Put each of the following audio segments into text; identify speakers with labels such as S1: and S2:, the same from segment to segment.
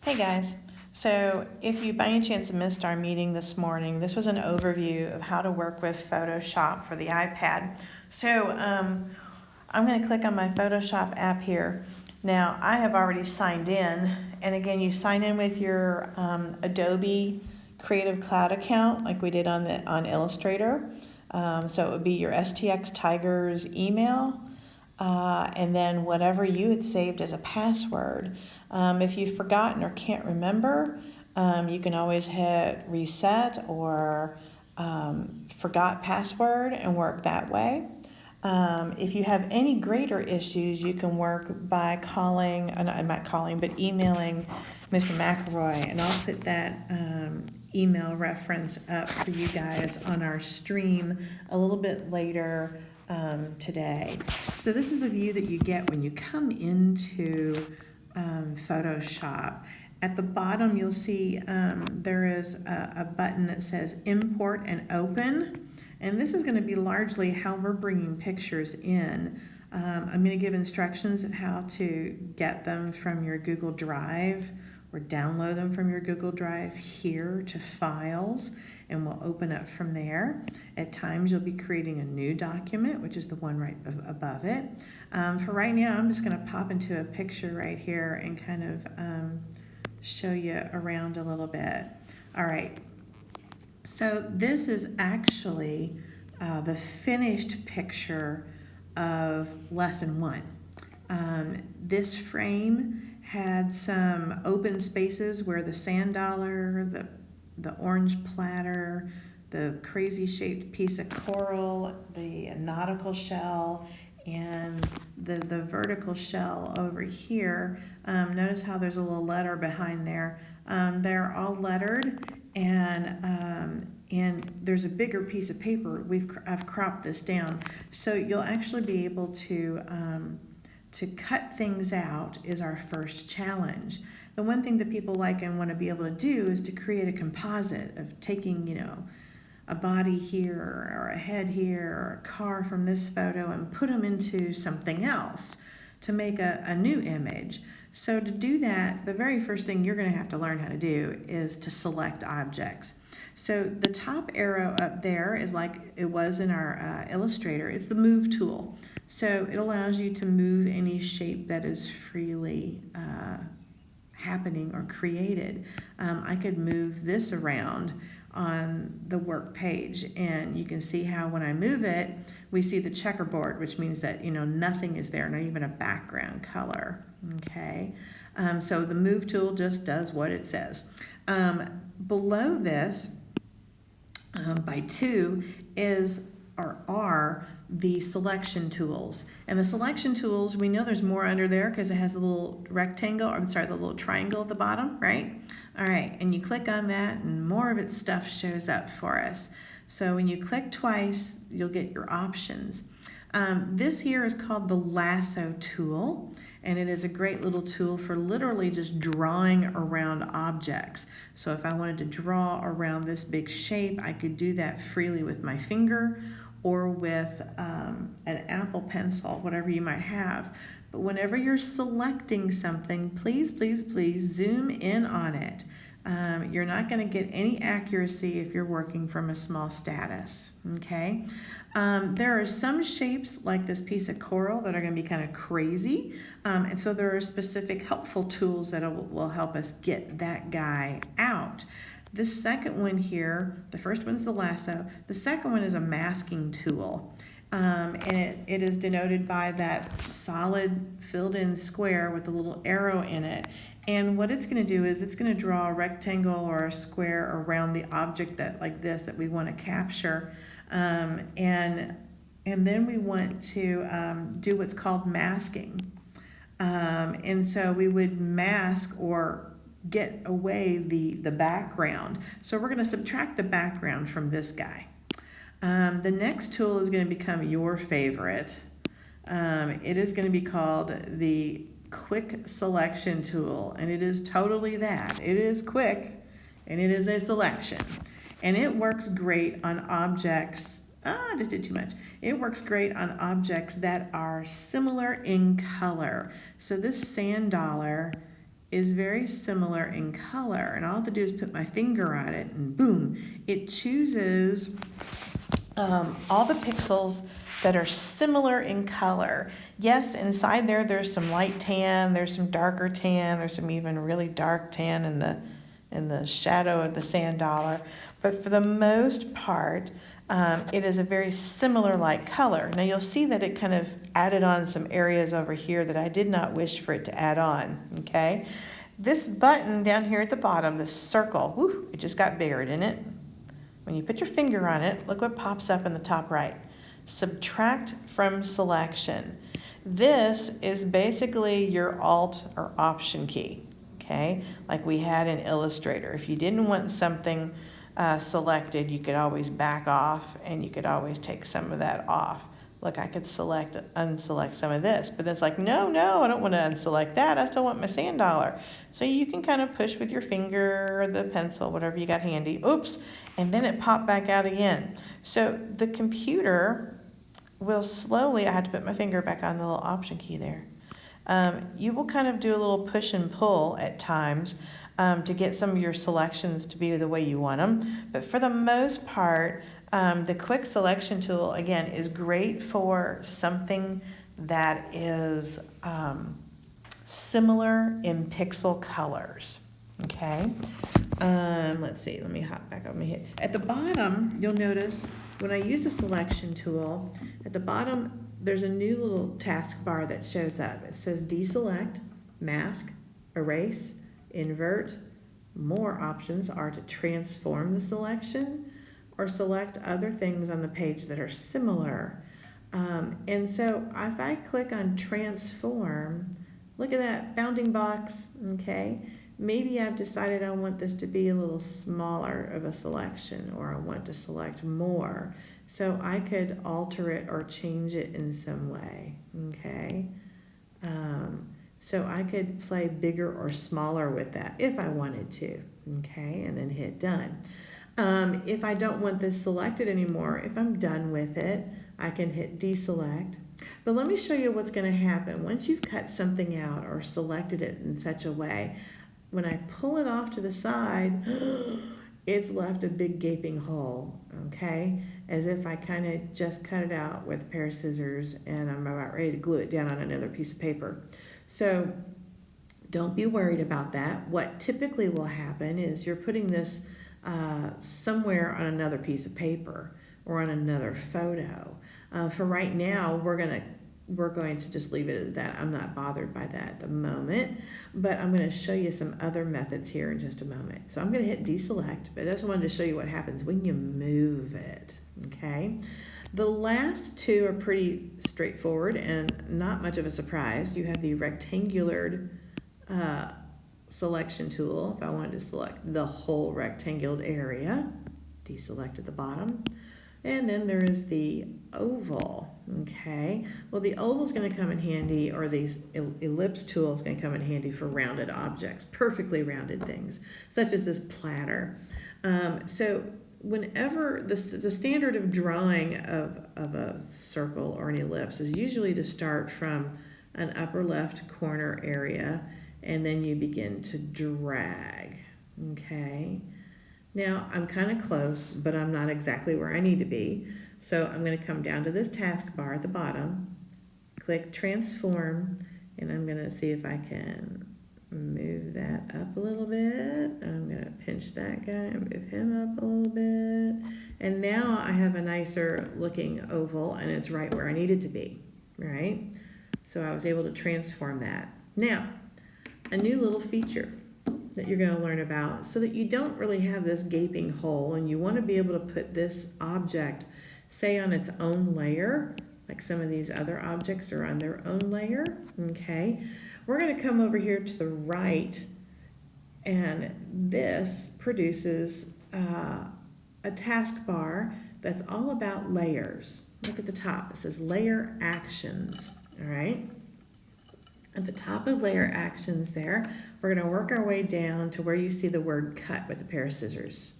S1: Hey guys, so if you by any chance missed our meeting this morning, this was an overview of how to work with Photoshop for the iPad. So I'm going to click on my Photoshop app here. Now I have already signed in, and again you sign in with your Adobe Creative Cloud account like we did on Illustrator. So it would be your STX Tigers email. And then whatever you had saved as a password. If you've forgotten or can't remember, you can always hit reset or forgot password and work that way. If you have any greater issues, you can work by calling, not calling, but emailing Mr. McElroy, and I'll put that email reference up for you guys on our stream a little bit later today. So this is the view that you get when you come into Photoshop. At the bottom you'll see there is a button that says import and open, and this is going to be largely how we're bringing pictures in. I'm going to give instructions of how to get them from your Google Drive or download them from your Google Drive here to Files, and we'll open up from there. At times you'll be creating a new document, which is the one right above it. For right now, I'm just going to pop into a picture right here and kind of show you around a little bit. All right, so this is actually the finished picture of lesson 1. This frame had some open spaces where the sand dollar, the orange platter, the crazy shaped piece of coral, the nautical shell, and the vertical shell over here. Notice how there's a little letter behind there. They're all lettered, and there's a bigger piece of paper. I've cropped this down, so you'll actually be able to cut things out is our first challenge. The one thing that people like and want to be able to do is to create a composite of taking, a body here or a head here or a car from this photo and put them into something else to make a new image. So to do that, the very first thing you're going to have to learn how to do is to select objects. So the top arrow up there is like it was in our Illustrator. It's the move tool. So it allows you to move any shape that is freely happening or created. I could move this around on the work page, and you can see how when I move it, we see the checkerboard, which means that nothing is there, not even a background color. Okay, so the move tool just does what it says. Below this, by 2, are the selection tools. And the selection tools, we know there's more under there because it has a little rectangle, the little triangle at the bottom, right? All right, and you click on that and more of its stuff shows up for us. So when you click twice, you'll get your options. This here is called the lasso tool, and it is a great little tool for literally just drawing around objects. So if I wanted to draw around this big shape, I could do that freely with my finger or with an Apple Pencil, whatever you might have. But whenever you're selecting something, please, please, please zoom in on it. You're not going to get any accuracy if you're working from a small status, okay? There are some shapes like this piece of coral that are going to be kind of crazy, and so there are specific helpful tools that will help us get that guy out. This second one here, the first one's the lasso, the second one is a masking tool. And it is denoted by that solid filled in square with a little arrow in it. And what it's going to do is it's going to draw a rectangle or a square around the object that we want to capture. And then we want to do what's called masking. And so we would mask or get away the background. So we're going to subtract the background from this guy. The next tool is going to become your favorite. It is going to be called the quick selection tool, and it is totally that. It is quick and it is a selection, and it works great on objects. I just did too much. It works great on objects that are similar in color. So this sand dollar is very similar in color, and all I have to do is put my finger on it and boom, it chooses all the pixels that are similar in color. Yes, inside there there's some light tan, there's some darker tan, there's some even really dark tan in the shadow of the sand dollar, but for the most part it is a very similar light color. Now you'll see that it kind of added on some areas over here that I did not wish for it to add on, okay? This button down here at the bottom, this circle, whew, it just got bigger, didn't it? When you put your finger on it, look what pops up in the top right. Subtract from selection. This is basically your Alt or Option key, okay? Like we had in Illustrator. If you didn't want something selected, you could always back off and you could always take some of that off. Look, I could unselect some of this, but it's like, no, I don't want to unselect that. I still want my sand dollar. So you can kind of push with your finger or the pencil, whatever you got handy. Oops, and then it popped back out again. So the computer will slowly, I had to put my finger back on the little Option key there. You will kind of do a little push and pull at times to get some of your selections to be the way you want them. But for the most part, the quick selection tool, again, is great for something that is similar in pixel colors, okay? Let's see, let me hop back over here. At the bottom, you'll notice when I use the selection tool, at the bottom, there's a new little taskbar that shows up. It says deselect, mask, erase, invert. More options are to transform the selection or select other things on the page that are similar. And so if I click on transform, look at that bounding box, okay? Maybe I've decided I want this to be a little smaller of a selection, or I want to select more. So I could alter it or change it in some way, okay? So I could play bigger or smaller with that if I wanted to, okay? And then hit done. If I don't want this selected anymore, if I'm done with it, I can hit deselect. But let me show you what's going to happen. Once you've cut something out or selected it in such a way, when I pull it off to the side, it's left a big gaping hole, okay? As if I kind of just cut it out with a pair of scissors and I'm about ready to glue it down on another piece of paper. So don't be worried about that. What typically will happen is you're putting this somewhere on another piece of paper or on another photo. For right now, we're going to just leave it at that. I'm not bothered by that at the moment, but I'm going to show you some other methods here in just a moment. So I'm going to hit deselect, but I just wanted to show you what happens when you move it, okay? The last two are pretty straightforward and not much of a surprise. You have the rectangular selection tool. If I wanted to select the whole rectangular area, deselect at the bottom. And then there is the oval, okay? Well, the oval is going to come in handy, or the ellipse tool is going to come in handy for rounded objects, perfectly rounded things, such as this platter. So whenever the standard of drawing of a circle or an ellipse is usually to start from an upper left corner area, and then you begin to drag, okay? Now, I'm kind of close, but I'm not exactly where I need to be. So I'm going to come down to this taskbar at the bottom, click transform, and I'm going to see if I can move that up a little bit. I'm going to pinch that guy and move him up a little bit. And now I have a nicer looking oval, and it's right where I need it to be, right? So I was able to transform that. Now, a new little feature that you're going to learn about, so that you don't really have this gaping hole and you want to be able to put this object, say, on its own layer, like some of these other objects are on their own layer, okay? We're going to come over here to the right, and this produces a taskbar that's all about layers. Look at the top, it says layer actions, all right? At the top of layer actions there, we're going to work our way down to where you see the word cut with a pair of scissors.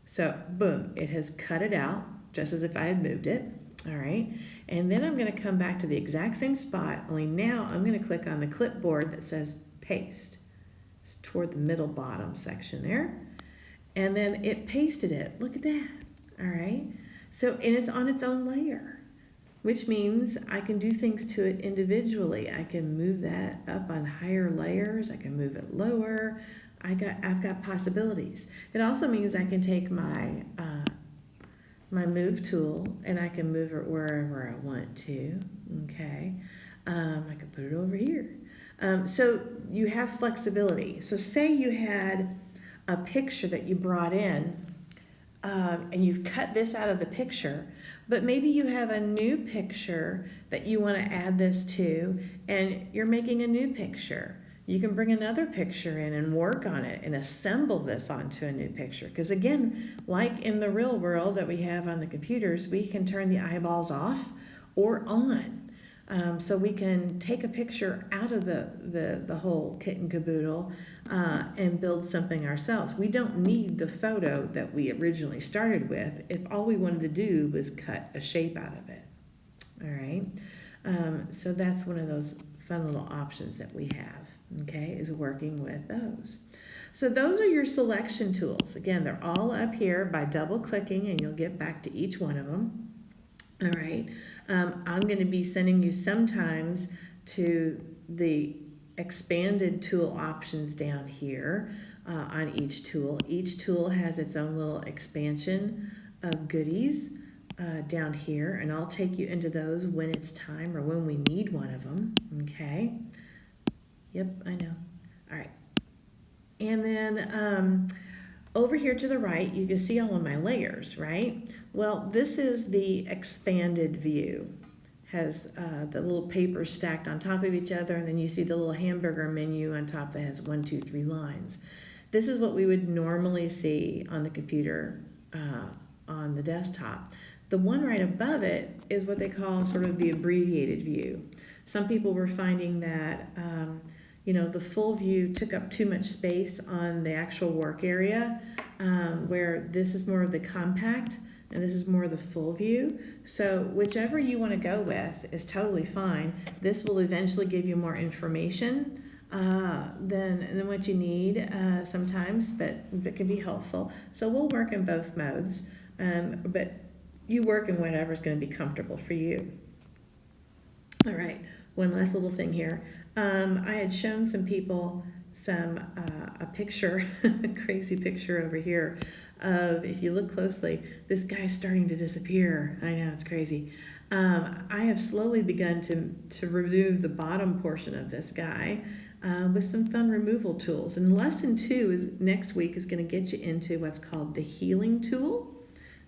S1: So, boom, it has cut it out, just as if I had moved it, all right? And then I'm going to come back to the exact same spot, only now I'm going to click on the clipboard that says paste. It's toward the middle bottom section there. And then it pasted it. Look at that. All right. So, and it's on its own layer, which means I can do things to it individually. I can move that up on higher layers. I can move it lower. I've got possibilities. It also means I can take my my move tool and I can move it wherever I want to. Okay, I can put it over here. So you have flexibility. So say you had a picture that you brought in, and you've cut this out of the picture, but maybe you have a new picture that you want to add this to, and you're making a new picture. You can bring another picture in and work on it and assemble this onto a new picture. Because again, like in the real world that we have on the computers, we can turn the eyeballs off or on. So we can take a picture out of the whole kit and caboodle and build something ourselves. We don't need the photo that we originally started with if all we wanted to do was cut a shape out of it. All right. So that's one of those fun little options that we have, okay, is working with those. So those are your selection tools. Again, they're all up here by double clicking, and you'll get back to each one of them. All right. I'm going to be sending you sometimes to the expanded tool options down here on each tool. Each tool has its own little expansion of goodies down here, and I'll take you into those when it's time or when we need one of them. Okay. Yep, I know. All right. And then over here to the right, you can see all of my layers, right? Well, this is the expanded view. Has the little papers stacked on top of each other, and then you see the little hamburger menu on top that has 1, 2, 3 lines. This is what we would normally see on the computer on the desktop. The one right above it is what they call sort of the abbreviated view. Some people were finding that the full view took up too much space on the actual work area, where this is more of the compact and this is more of the full view. So whichever you want to go with is totally fine. This will eventually give you more information than what you need sometimes, but it can be helpful. So we'll work in both modes, but you work in whatever's going to be comfortable for you. All right, one last little thing here. I had shown some people a picture, a crazy picture over here of, if you look closely, this guy's starting to disappear. I know, it's crazy. I have slowly begun to remove the bottom portion of this guy with some fun removal tools. And lesson 2 is next week is going to get you into what's called the healing tool,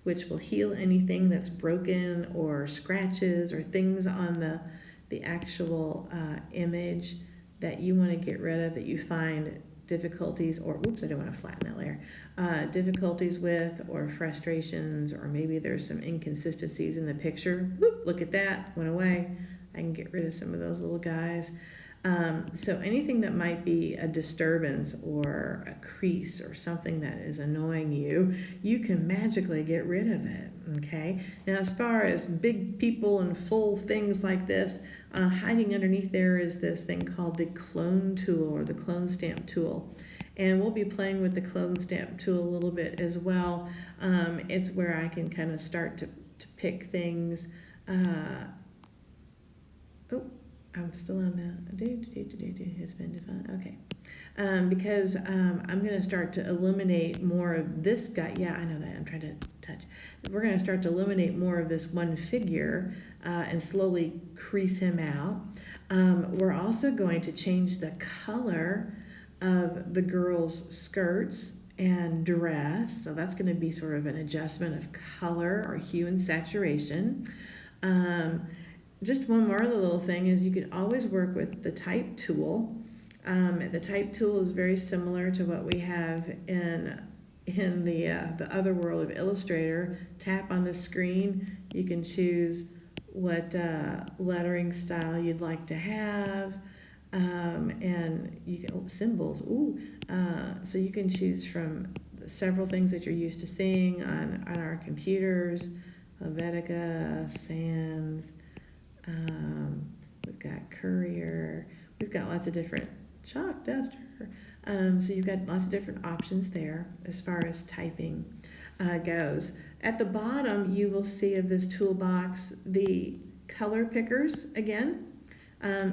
S1: which will heal anything that's broken or scratches or things on the actual image that you want to get rid of, that you find difficulties or, oops, I don't want to flatten that layer, difficulties with, or frustrations, or maybe there's some inconsistencies in the picture. Whoop, look at that, went away. I can get rid of some of those little guys. So anything that might be a disturbance or a crease or something that is annoying you, you can magically get rid of it, okay? Now, as far as big people and full things like this, hiding underneath there is this thing called the clone tool or the clone stamp tool. And we'll be playing with the clone stamp tool a little bit as well. It's where I can kind of start to pick things. I'm still on the has been defined. Okay. Because I'm going to start to eliminate more of this guy. Yeah, I know that. I'm trying to touch. We're going to start to eliminate more of this one figure and slowly crease him out. We're also going to change the color of the girl's skirts and dress. So that's going to be sort of an adjustment of color or hue and saturation. Just one more little thing is you can always work with the type tool. The type tool is very similar to what we have in the other world of Illustrator. Tap on the screen. You can choose what lettering style you'd like to have, and you can symbols. So you can choose from several things that you're used to seeing on our computers. Helvetica, Sans. We've got Courier. We've got lots of different chalk duster. So you've got lots of different options there as far as typing goes. At the bottom, you will see of this toolbox the color pickers again.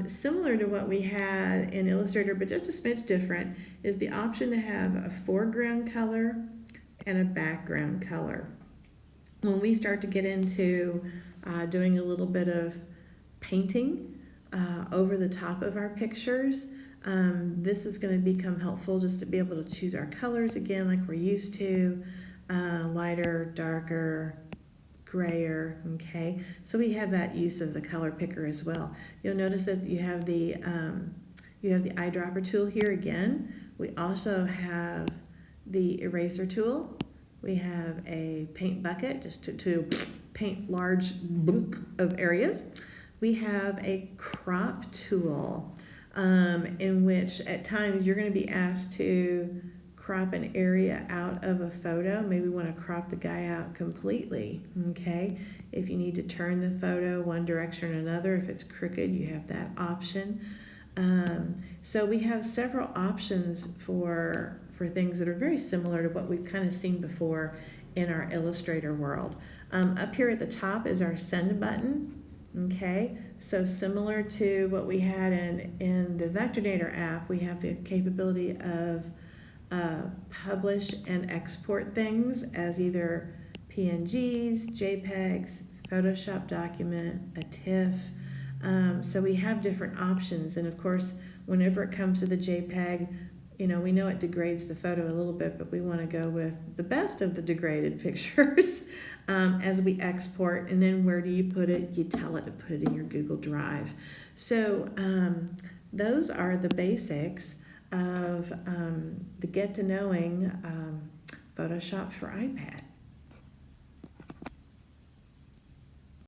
S1: Similar to what we had in Illustrator, but just a smidge different, is the option to have a foreground color and a background color. When we start to get into doing a little bit of painting over the top of our pictures, this is going to become helpful just to be able to choose our colors again like we're used to, lighter, darker, grayer. Okay, so we have that use of the color picker as well. You'll notice that you have the eyedropper tool here again. We also have the eraser tool. We have a paint bucket just to paint large bulk of areas. We have a crop tool in which at times you're going to be asked to crop an area out of a photo. Maybe we want to crop the guy out completely, okay? If you need to turn the photo one direction or another, if it's crooked, you have that option. So we have several options for things that are very similar to what we've kind of seen before in our Illustrator world. Up here at the top is our send button, okay? So similar to what we had in the Vectornator app, we have the capability of publish and export things as either PNGs, JPEGs, Photoshop document, a TIFF. So we have different options, and of course, whenever it comes to the JPEG, we know it degrades the photo a little bit, but we want to go with the best of the degraded pictures as we export. And then where do you put it? You tell it to put it in your Google Drive. So those are the basics of the Get to Knowing Photoshop for iPad.